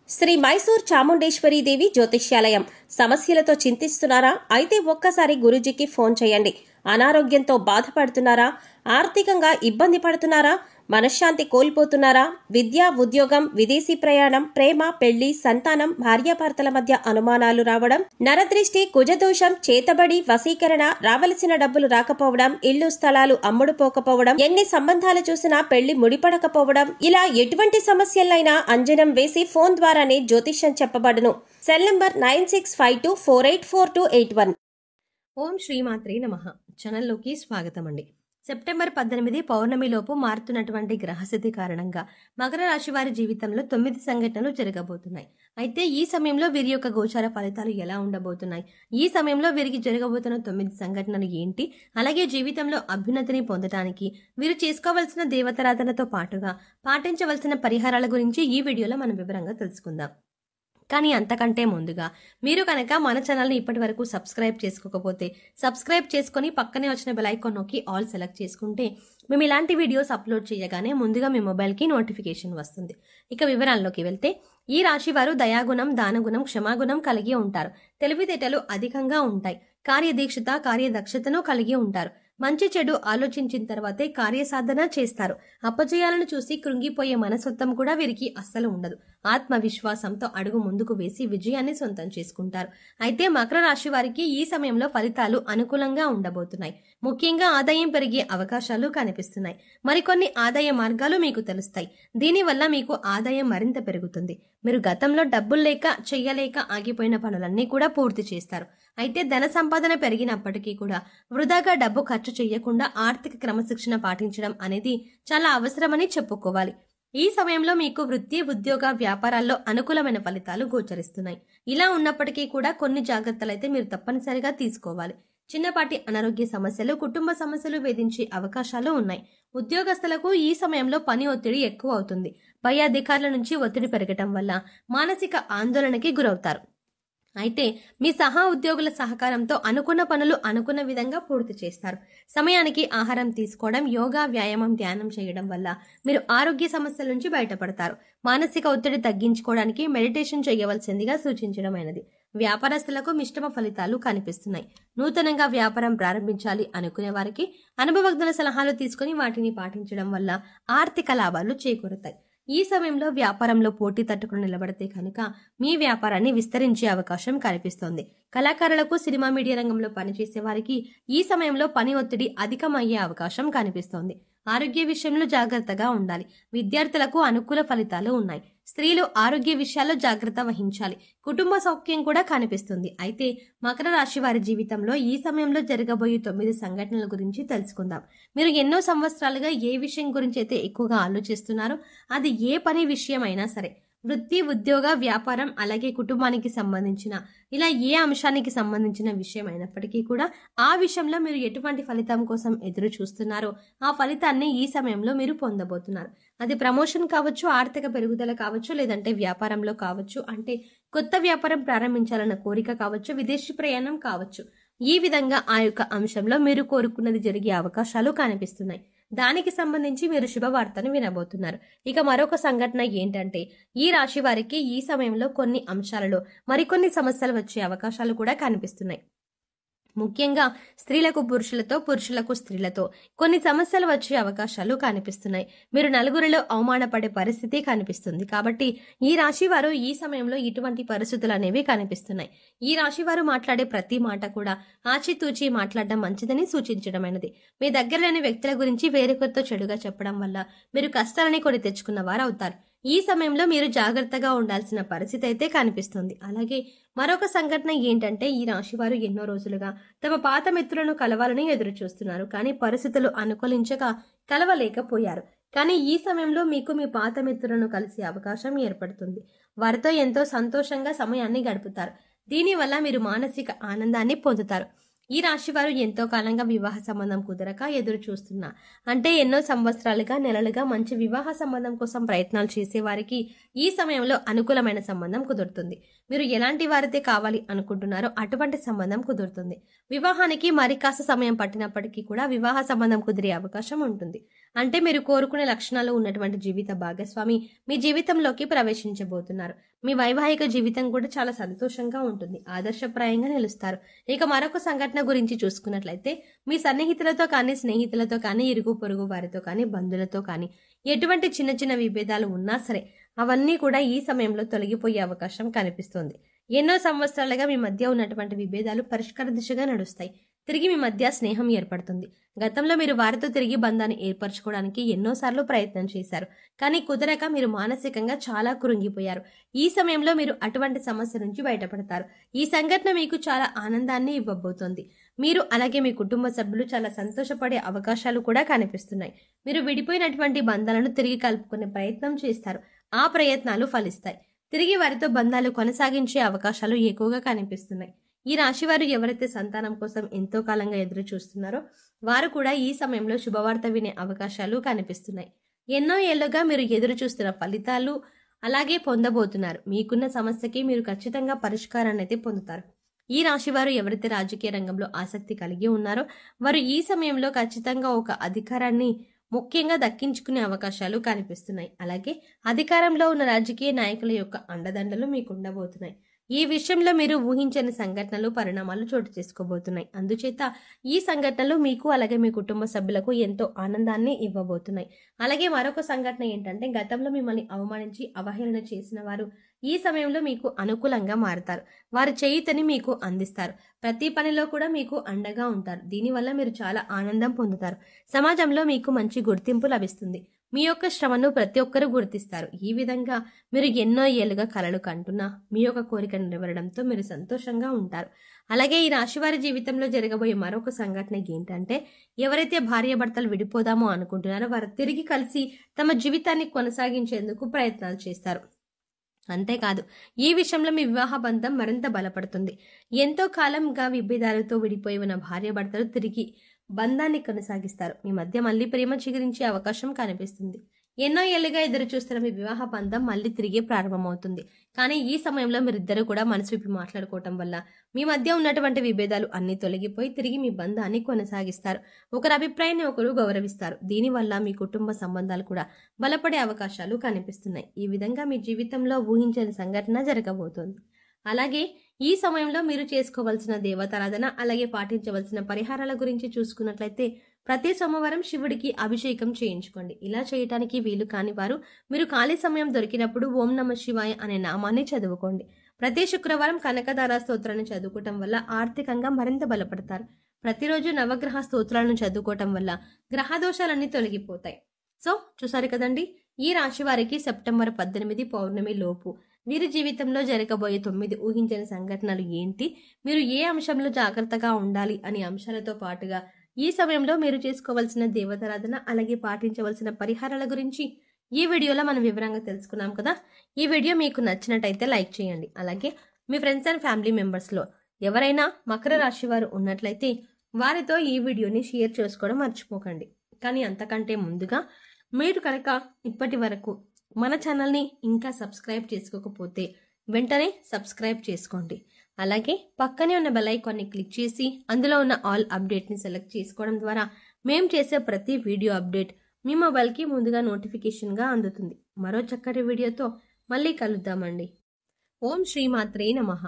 శ్రీ మైసూర్ చాముండేశ్వరి దేవి జ్యోతిష్యాలయం. సమస్యలతో చింతిస్తున్నారా? అయితే ఒక్కసారి గురూజీకి ఫోన్ చేయండి. అనారోగ్యంతో బాధపడుతున్నారా? ఆర్థికంగా ఇబ్బంది పడుతున్నారా? మనశ్శాంతి కోల్పోతున్నారా? విద్య, ఉద్యోగం, విదేశీ ప్రయాణం, ప్రేమ, పెళ్లి, సంతానం, భార్యాభర్తల మధ్య అనుమానాలు రావడం, నరదృష్టి, కుజదోషం, చేతబడి, వశీకరణ, రావలసిన డబ్బులు రాకపోవడం, ఇల్లు స్థలాలు అమ్ముడుపోకపోవడం, ఎన్ని సంబంధాలు చూసినా పెళ్లి ముడిపడకపోవడం, ఇలా ఎటువంటి సమస్యలైనా అంజనం వేసి ఫోన్ ద్వారానే జ్యోతిష్యం చెప్పబడును. Cell number 9652484281. ఓం శ్రీమాత్రే నమః. ఛానల్లోకి స్వాగతం అండి. సెప్టెంబర్ 18 పౌర్ణమిలోపు మారుతున్నటువంటి గ్రహస్థితి కారణంగా మకర రాశి వారి జీవితంలో 9 సంఘటనలు జరగబోతున్నాయి. అయితే ఈ సమయంలో వీరి యొక్క గోచార ఫలితాలు ఎలా ఉండబోతున్నాయి, ఈ సమయంలో వీరికి జరగబోతున్న 9 సంఘటనలు ఏంటి, అలాగే జీవితంలో అభ్యున్నతిని పొందడానికి వీరు చేసుకోవాల్సిన దేవతారాధనతో పాటుగా పాటించవలసిన పరిహారాల గురించి ఈ వీడియోలో మనం వివరంగా తెలుసుకుందాం. కానీ అంతకంటే ముందుగా మీరు కనుక మన ఛానల్ని ఇప్పటి వరకు సబ్స్క్రైబ్ చేసుకోకపోతే సబ్స్క్రైబ్ చేసుకుని పక్కనే వచ్చిన బెల్ ఐకాన్ నొక్కి ఆల్ సెలెక్ట్ చేసుకుంటే మేము ఇలాంటి వీడియోస్ అప్లోడ్ చేయగానే ముందుగా మీ మొబైల్కి నోటిఫికేషన్ వస్తుంది. ఇక వివరాల్లోకి వెళ్తే, ఈ రాశి వారు దయాగుణం, దానగుణం, క్షమాగుణం కలిగి ఉంటారు. తెలివితేటలు అధికంగా ఉంటాయి. కార్యదీక్షత, కార్యదక్షతను కలిగి ఉంటారు. మంచి చెడు ఆలోచించిన తర్వాతే కార్యసాధన చేస్తారు. అపజయాలను చూసి కృంగిపోయే మనస్తత్వం కూడా వీరికి అస్సలు ఉండదు. ఆత్మవిశ్వాసంతో అడుగు ముందుకు వేసి విజయాన్ని సొంతం చేసుకుంటారు. అయితే మకర రాశి వారికి ఈ సమయంలో ఫలితాలు అనుకూలంగా ఉండబోతున్నాయి. ముఖ్యంగా ఆదాయం పెరిగే అవకాశాలు కనిపిస్తున్నాయి. మరికొన్ని ఆదాయ మార్గాలు మీకు తెలుస్తాయి. దీనివల్ల మీకు ఆదాయం మరింత పెరుగుతుంది. మీరు గతంలో డబ్బులు లేక చెయ్యలేక ఆగిపోయిన పనులన్నీ కూడా పూర్తి చేస్తారు. అయితే ధన సంపాదన పెరిగినప్పటికీ కూడా వృధాగా డబ్బు ఖర్చు చేయకుండా ఆర్థిక క్రమశిక్షణ పాటించడం అనేది చాలా అవసరమని చెప్పుకోవాలి. ఈ సమయంలో మీకు వృత్తి, ఉద్యోగ, వ్యాపారాల్లో అనుకూలమైన ఫలితాలు గోచరిస్తున్నాయి. ఇలా ఉన్నప్పటికీ కూడా కొన్ని జాగ్రత్తలైతే మీరు తప్పనిసరిగా తీసుకోవాలి. చిన్నపాటి అనారోగ్య సమస్యలు, కుటుంబ సమస్యలు వేధించే అవకాశాలు ఉన్నాయి. ఉద్యోగస్తులకు ఈ సమయంలో పని ఒత్తిడి ఎక్కువ అవుతుంది. పై అధికారుల నుంచి ఒత్తిడి పెరగటం వల్ల మానసిక ఆందోళనకి గురవుతారు. అయితే మీ సహా ఉద్యోగుల సహకారంతో అనుకున్న పనులు అనుకున్న విధంగా పూర్తి చేస్తారు. సమయానికి ఆహారం తీసుకోవడం, యోగా, వ్యాయామం, ధ్యానం చేయడం వల్ల మీరు ఆరోగ్య సమస్యల నుంచి బయటపడతారు. మానసిక ఒత్తిడి తగ్గించుకోవడానికి మెడిటేషన్ చేయవలసిందిగా సూచించడమైనది. వ్యాపారస్తులకు మిశ్రమ ఫలితాలు కనిపిస్తున్నాయి. నూతనంగా వ్యాపారం ప్రారంభించాలి అనుకునే వారికి అనుభవజ్ఞుల సలహాలు తీసుకుని వాటిని పాటించడం వల్ల ఆర్థిక లాభాలు చేకూరుతాయి. ఈ సమయంలో వ్యాపారంలో పోటీ తట్టుకుని నిలబడితే కనుక మీ వ్యాపారాన్ని విస్తరించే అవకాశం కనిపిస్తోంది. కళాకారులకు, సినిమా, మీడియా రంగంలో పనిచేసే వారికి ఈ సమయంలో పని ఒత్తిడి అధికమయ్యే అవకాశం కనిపిస్తోంది. ఆరోగ్య విషయంలో జాగ్రత్తగా ఉండాలి. విద్యార్థులకు అనుకూల ఫలితాలు ఉన్నాయి. స్త్రీలు ఆరోగ్య విషయాల్లో జాగ్రత్త వహించాలి. కుటుంబ సౌఖ్యం కూడా కనిపిస్తుంది. అయితే మకర రాశి వారి జీవితంలో ఈ సమయంలో జరగబోయే 9 సంఘటనల గురించి తెలుసుకుందాం. మీరు ఎన్నో సంవత్సరాలుగా ఏ విషయం గురించి అయితే ఎక్కువగా ఆలోచిస్తున్నారో, అది ఏ పని విషయం అయినా సరే, వృత్తి, ఉద్యోగ, వ్యాపారం, అలాగే కుటుంబానికి సంబంధించిన ఇలా ఏ అంశానికి సంబంధించిన విషయం అయినప్పటికీ కూడా ఆ విషయంలో మీరు ఎటువంటి ఫలితం కోసం ఎదురు చూస్తున్నారో ఆ ఫలితాన్ని ఈ సమయంలో మీరు పొందబోతున్నారు. అది ప్రమోషన్ కావచ్చు, ఆర్థిక పెరుగుదల కావచ్చు, లేదంటే వ్యాపారంలో కావచ్చు, అంటే కొత్త వ్యాపారం ప్రారంభించాలన్న కోరిక కావచ్చు, విదేశీ ప్రయాణం కావచ్చు. ఈ విధంగా ఆ యొక్క అంశంలో మీరు కోరుకున్నది జరిగే అవకాశాలు కనిపిస్తున్నాయి. దానికి సంబంధించి మీరు శుభవార్తను వినబోతున్నారు. ఇక మరొక సంఘటన ఏంటంటే, ఈ రాశి వారికి ఈ సమయంలో కొన్ని అంశాలలో మరికొన్ని సమస్యలు వచ్చే అవకాశాలు కూడా కనిపిస్తున్నాయి. ముఖ్యంగా స్త్రీలకు పురుషులతో, పురుషులకు స్త్రీలతో కొన్ని సమస్యలు వచ్చే అవకాశాలు కనిపిస్తున్నాయి. మీరు నలుగురిలో అవమానపడే పరిస్థితి కనిపిస్తుంది. కాబట్టి ఈ రాశి వారు ఈ సమయంలో ఇటువంటి పరిస్థితులు అనేవి కనిపిస్తున్నాయి. ఈ రాశి వారు మాట్లాడే ప్రతి మాట కూడా ఆచితూచి మాట్లాడడం మంచిదని సూచించడమైనది. మీ దగ్గర లేని వ్యక్తుల గురించి వేరొకరితో చెడుగా చెప్పడం వల్ల మీరు కష్టాలని కొని తెచ్చుకున్న వారు అవుతారు. ఈ సమయంలో మీరు జాగ్రత్తగా ఉండాల్సిన పరిస్థితి అయితే కనిపిస్తుంది. అలాగే మరొక సంఘటన ఏంటంటే, ఈ రాశి వారు ఎన్నో రోజులుగా తమ పాత మిత్రులను కలవాలని ఎదురు చూస్తున్నారు. కానీ పరిస్థితులు అనుకూలించక కలవలేకపోయారు. కానీ ఈ సమయంలో మీకు మీ పాత మిత్రులను కలిసే అవకాశం ఏర్పడుతుంది. వారితో ఎంతో సంతోషంగా సమయాన్ని గడుపుతారు. దీనివల్ల మీరు మానసిక ఆనందాన్ని పొందుతారు. ఈ రాశి వారు ఎంతో కాలంగా వివాహ సంబంధం కుదరక ఎదురు చూస్తున్నా, అంటే ఎన్నో సంవత్సరాలుగా, నెలలుగా మంచి వివాహ సంబంధం కోసం ప్రయత్నాలు చేసేవారికి ఈ సమయంలో అనుకూలమైన సంబంధం కుదురుతుంది. మీరు ఎలాంటి వారైతే కావాలి అనుకుంటున్నారో అటువంటి సంబంధం కుదురుతుంది. వివాహానికి మరి కాస్త సమయం పట్టినప్పటికీ కూడా వివాహ సంబంధం కుదిరే అవకాశం ఉంటుంది. అంటే మీరు కోరుకునే లక్షణాలు ఉన్నటువంటి జీవిత భాగస్వామి మీ జీవితంలోకి ప్రవేశించబోతున్నారు. మీ వైవాహిక జీవితం కూడా చాలా సంతోషంగా ఉంటుంది, ఆదర్శప్రాయంగా నిలుస్తారు. ఇక మరొక సంఘటన గురించి చూసుకున్నట్లయితే మీ సన్నిహితులతో కానీ, స్నేహితులతో కానీ, ఇరుగు పొరుగు వారితో కానీ, బంధువులతో కానీ ఎటువంటి చిన్న చిన్న విభేదాలు ఉన్నా సరే అవన్నీ కూడా ఈ సమయంలో తొలగిపోయే అవకాశం కనిపిస్తుంది. ఎన్నో సంవత్సరాలుగా మీ మధ్య ఉన్నటువంటి విభేదాలు పరిష్కార దిశగా నడుస్తాయి. తిరిగి మీ మధ్య స్నేహం ఏర్పడుతుంది. గతంలో మీరు వారితో తిరిగి బంధాన్ని ఏర్పరచుకోవడానికి ఎన్నోసార్లు ప్రయత్నం చేశారు, కానీ కుదరక మీరు మానసికంగా చాలా కృంగిపోయారు. ఈ సమయంలో మీరు అటువంటి సమస్య నుంచి బయటపడతారు. ఈ సంఘటన మీకు చాలా ఆనందాన్ని ఇవ్వబోతోంది. మీరు అలాగే మీ కుటుంబ సభ్యులు చాలా సంతోషపడే అవకాశాలు కూడా కనిపిస్తున్నాయి. మీరు విడిపోయినటువంటి బంధాలను తిరిగి కలుపుకునే ప్రయత్నం చేస్తారు. ఆ ప్రయత్నాలు ఫలిస్తాయి. తిరిగి వారితో బంధాలు కొనసాగించే అవకాశాలు ఎక్కువగా కనిపిస్తున్నాయి. ఈ రాశివారు ఎవరైతే సంతానం కోసం ఎంతో కాలంగా ఎదురు చూస్తున్నారో వారు కూడా ఈ సమయంలో శుభవార్త వినే అవకాశాలు కనిపిస్తున్నాయి. ఎన్నో ఏళ్లుగా మీరు ఎదురు చూస్తున్న ఫలితాలు అలాగే పొందబోతున్నారు. మీకున్న సమస్యకి మీరు ఖచ్చితంగా పరిష్కారాన్ని అయితే పొందుతారు. ఈ రాశివారు ఎవరైతే రాజకీయ రంగంలో ఆసక్తి కలిగి ఉన్నారో వారు ఈ సమయంలో ఖచ్చితంగా ఒక అధికారాన్ని ముఖ్యంగా దక్కించుకునే అవకాశాలు కనిపిస్తున్నాయి. అలాగే అధికారంలో ఉన్న రాజకీయ నాయకుల యొక్క అండదండలు మీకు ఉండబోతున్నాయి. ఈ విషయంలో మీరు ఊహించని సంఘటనలు, పరిణామాలు చోటు చేసుకోబోతున్నాయి. అందుచేత ఈ సంఘటనలు మీకు అలాగే మీ కుటుంబ సభ్యులకు ఎంతో ఆనందాన్ని ఇవ్వబోతున్నాయి. అలాగే మరొక సంఘటన ఏంటంటే గతంలో మిమ్మల్ని అవమానించి అవహేళన చేసిన వారు ఈ సమయంలో మీకు అనుకూలంగా మారుతారు. వారి చేయుతని మీకు అందిస్తారు. ప్రతి పనిలో కూడా మీకు అండగా ఉంటారు. దీనివల్ల మీరు చాలా ఆనందం పొందుతారు. సమాజంలో మీకు మంచి గుర్తింపు లభిస్తుంది. మీ యొక్క శ్రమను ప్రతి ఒక్కరూ గుర్తిస్తారు. ఈ విధంగా మీరు ఎన్నో ఏళ్లుగా కలలు కంటున్నా మీ యొక్క కోరిక నెరవేరడంతో మీరు సంతోషంగా ఉంటారు. అలాగే ఈ రాశివారి జీవితంలో జరగబోయే మరొక సంఘటన ఏంటంటే ఎవరైతే భార్యాభర్తలు విడిపోదామో అనుకుంటున్నారో వారు తిరిగి కలిసి తమ జీవితాన్ని కొనసాగించేందుకు ప్రయత్నాలు చేస్తారు. అంతేకాదు ఈ విషయంలో మీ వివాహ బంధం మరింత బలపడుతుంది. ఎంతో కాలంగా విభేదాలతో విడిపోయి ఉన్న భార్యాభర్తలు తిరిగి బంధాన్ని కొనసాగిస్తారు. మీ మధ్య మళ్ళీ ప్రేమ చిగురించే అవకాశం కనిపిస్తుంది. ఎన్నో ఏళ్లుగా ఎదురు చూస్తున్న మీ వివాహ బంధం మళ్ళీ తిరిగి ప్రారంభమవుతుంది. కానీ ఈ సమయంలో మీరిద్దరూ కూడా మనసు విప్పి మాట్లాడుకోవటం వల్ల మీ మధ్య ఉన్నటువంటి విభేదాలు అన్ని తొలగిపోయి తిరిగి మీ బంధాన్ని కొనసాగిస్తారు. ఒకరి అభిప్రాయాన్ని ఒకరు గౌరవిస్తారు. దీనివల్ల మీ కుటుంబ సంబంధాలు కూడా బలపడే అవకాశాలు కనిపిస్తున్నాయి. ఈ విధంగా మీ జీవితంలో ఊహించని సంఘటన జరగబోతోంది. అలాగే ఈ సమయంలో మీరు చేసుకోవాల్సిన దేవతారాధన అలాగే పాటించవలసిన పరిహారాల గురించి చూసుకున్నట్లయితే ప్రతి సోమవారం శివుడికి అభిషేకం చేయించుకోండి. ఇలా చేయటానికి వీలు కాని వారు మీరు ఖాళీ సమయం దొరికినప్పుడు ఓం నమః శివాయ అనే నామాన్ని చదువుకోండి. ప్రతి శుక్రవారం కనకదార స్తోత్రాన్ని చదువుకోవటం వల్ల ఆర్థికంగా మరింత బలపడతారు. ప్రతిరోజు నవగ్రహ స్తోత్రాలను చదువుకోవటం వల్ల గ్రహ దోషాలన్నీ తొలగిపోతాయి. సో చూసారు కదండి, ఈ రాశి వారికి సెప్టెంబర్ 18 పౌర్ణమి లోపు వీరి జీవితంలో జరగబోయే 9 ఊహించని సంఘటనలు ఏంటి, మీరు ఏ అంశంలో జాగ్రత్తగా ఉండాలి అనే అంశాలతో పాటుగా ఈ సమయంలో మీరు చేసుకోవాల్సిన దేవతారాధన అలాగే పాటించవలసిన పరిహారాల గురించి ఈ వీడియోలో మనం వివరంగా తెలుసుకున్నాం కదా. ఈ వీడియో మీకు నచ్చినట్టయితే లైక్ చేయండి. అలాగే మీ ఫ్రెండ్స్ అండ్ ఫ్యామిలీ మెంబర్స్లో ఎవరైనా మకర రాశి వారు ఉన్నట్లయితే వారితో ఈ వీడియోని షేర్ చేసుకోవడం మర్చిపోకండి. కానీ అంతకంటే ముందుగా మీరు కనుక ఇప్పటి వరకు మన ఛానల్ని ఇంకా సబ్స్క్రైబ్ చేసుకోకపోతే వెంటనే సబ్స్క్రైబ్ చేసుకోండి. అలాగే పక్కనే ఉన్న బెల్ ఐకాన్ని క్లిక్ చేసి అందులో ఉన్న ఆల్ అప్డేట్ని సెలెక్ట్ చేసుకోవడం ద్వారా మేము చేసే ప్రతి వీడియో అప్డేట్ మీ మొబైల్కి ముందుగా నోటిఫికేషన్గా అందుతుంది. మరో చక్కటి వీడియోతో మళ్ళీ కలుద్దామండి. ఓం శ్రీమాత్రే నమః.